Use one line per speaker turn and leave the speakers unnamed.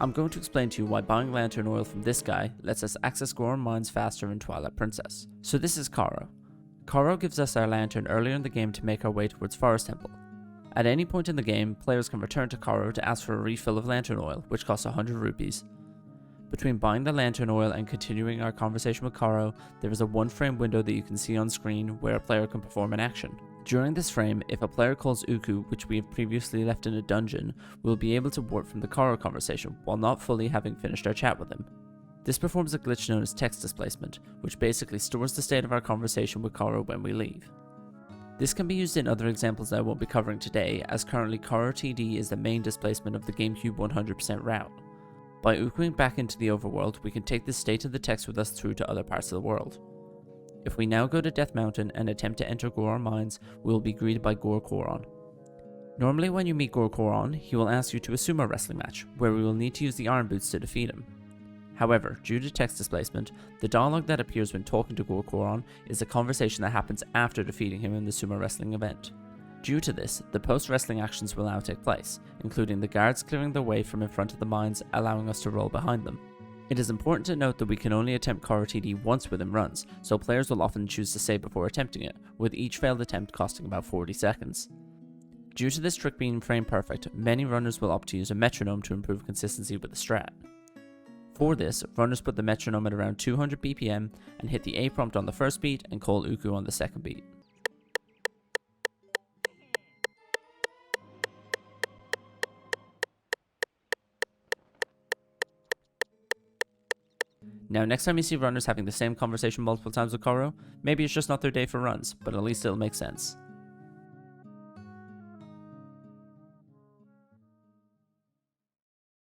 I'm going to explain to you why buying lantern oil from this guy lets us access Goron Mines faster in Twilight Princess. So this is Coro. Coro gives us our lantern earlier in the game to make our way towards Forest Temple. At any point in the game, players can return to Coro to ask for a refill of lantern oil, which costs 100 rupees. Between buying the lantern oil and continuing our conversation with Coro, there is a 1-frame window that you can see on screen where a player can perform an action. During this frame, if a player calls Uku, which we have previously left in a dungeon, we will be able to warp from the Coro conversation while not fully having finished our chat with him. This performs a glitch known as text displacement, which basically stores the state of our conversation with Coro when we leave. This can be used in other examples that I won't be covering today, as currently Coro TD is the main displacement of the GameCube 100% route. By Ukuing back into the overworld, we can take the state of the text with us through to other parts of the world. If we now go to Death Mountain and attempt to enter Goron Mines, we will be greeted by Goron. Normally when you meet Goron, he will ask you to a sumo wrestling match, where we will need to use the iron boots to defeat him. However, due to text displacement, the dialogue that appears when talking to Goron is a conversation that happens after defeating him in the sumo wrestling event. Due to this, the post-wrestling actions will now take place, including the guards clearing their way from in front of the mines, allowing us to roll behind them. It is important to note that we can only attempt Coro TD once within runs, so players will often choose to save before attempting it, with each failed attempt costing about 40 seconds. Due to this trick being frame perfect, many runners will opt to use a metronome to improve consistency with the strat. For this, runners put the metronome at around 200 BPM and hit the A prompt on the first beat and call Uku on the second beat. Now next time you see runners having the same conversation multiple times with Coro, maybe it's just not their day for runs, but at least it'll make sense.